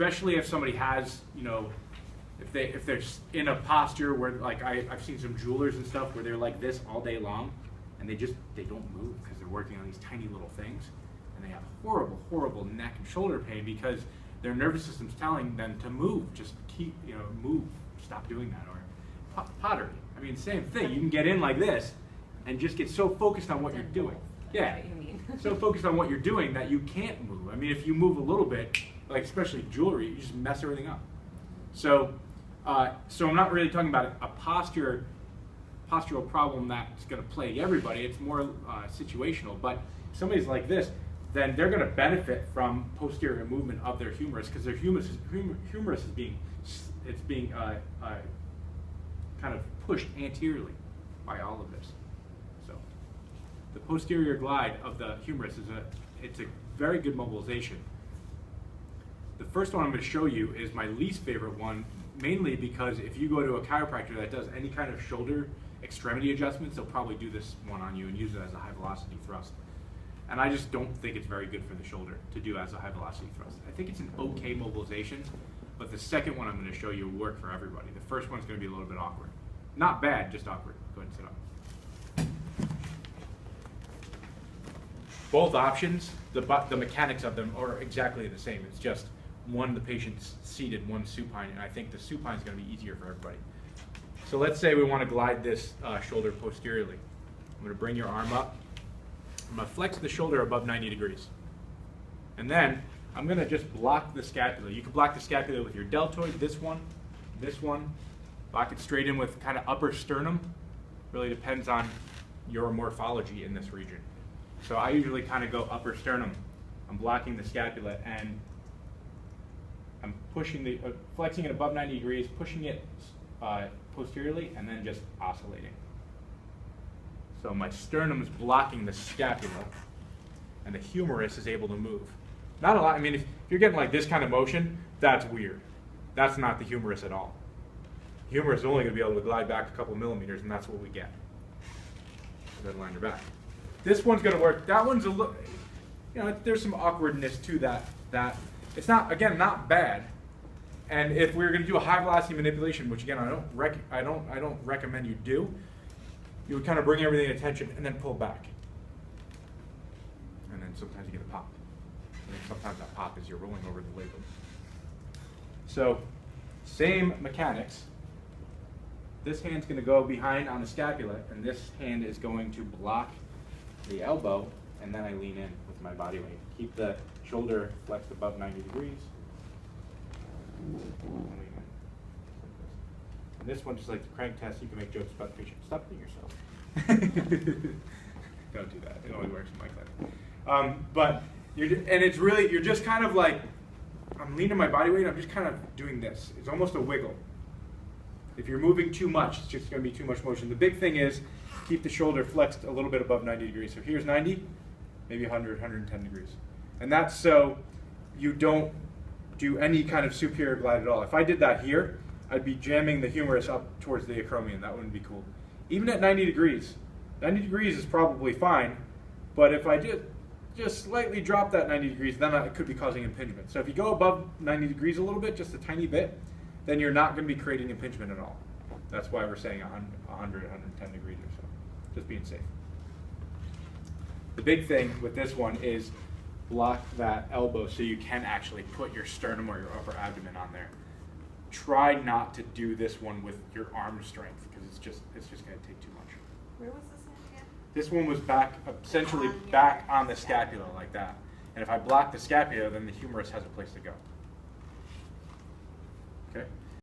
especially if somebody has, if they're in a posture where, like I've seen some jewelers and stuff where they're like this all day long, and they don't move because they're working on these tiny little things, and they have horrible, horrible neck and shoulder pain because their nervous system's telling them to move, just keep, move, stop doing that. Or pottery, I mean, same thing. You can get in like this and just get so focused on what you're doing. Yeah, so focused on what you're doing that you can't move. I mean, if you move a little bit, like especially jewelry, you just mess everything up. So, so I'm not really talking about a postural problem that's going to plague everybody. It's more situational. But if somebody's like this, then they're going to benefit from posterior movement of their humerus because their humerus is being kind of pushed anteriorly by all of this. So the posterior glide of the humerus it's a very good mobilization. The first one I'm going to show you is my least favorite one, mainly because if you go to a chiropractor that does any kind of shoulder extremity adjustments, they'll probably do this one on you and use it as a high velocity thrust. And I just don't think it's very good for the shoulder to do as a high velocity thrust. I think it's an okay mobilization, but the second one I'm going to show you will work for everybody. The first one's going to be a little bit awkward. Not bad, just awkward. Go ahead and sit up. Both options, the mechanics of them are exactly the same. It's just one, the patient's seated, one supine, and I think the supine is going to be easier for everybody. So let's say we want to glide this shoulder posteriorly. I'm going to bring your arm up. I'm going to flex the shoulder above 90 degrees. And then I'm going to just block the scapula. You can block the scapula with your deltoid, this one, block it straight in with kind of upper sternum. Really depends on your morphology in this region. So I usually kind of go upper sternum. I'm blocking the scapula and I'm pushing flexing it above 90 degrees, pushing it posteriorly, and then just oscillating. So my sternum is blocking the scapula, and the humerus is able to move. Not a lot. I mean, if you're getting like this kind of motion, that's weird. That's not the humerus at all. The humerus is only going to be able to glide back a couple millimeters, and that's what we get. Then line your back. This one's going to work. That one's a little, there's some awkwardness to that. It's not, again, not bad. And if we were going to do a high velocity manipulation, which again I don't recommend you do, you would kind of bring everything to attention and then pull back. And then sometimes you get a pop. And then sometimes that pop is you're rolling over the labrum. So same mechanics. This hand's going to go behind on the scapula, and this hand is going to block the elbow, and then I lean in with my body weight. Keep the shoulder flexed above 90 degrees. And this one, just like the crank test, you can make jokes about the patient. Stop hitting yourself. Don't do that. It only works in my clinic. But you're just kind of like, I'm leaning my body weight. I'm just kind of doing this. It's almost a wiggle. If you're moving too much, it's just going to be too much motion. The big thing is keep the shoulder flexed a little bit above 90 degrees. So here's 90, maybe 100, 110 degrees. And that's so you don't do any kind of superior glide at all. If I did that here, I'd be jamming the humerus up towards the acromion. That wouldn't be cool. Even at 90 degrees is probably fine, but if I did just slightly drop that 90 degrees, then it could be causing impingement. So if you go above 90 degrees a little bit, just a tiny bit, then you're not going to be creating impingement at all. That's why we're saying 100, 110 degrees or so, just being safe. The big thing with this one is block that elbow so you can actually put your sternum or your upper abdomen on there. Try not to do this one with your arm strength because it's just going to take too much. Where was this one again? This one was back, essentially back on the scapula like that. And if I block the scapula, then the humerus has a place to go. Okay?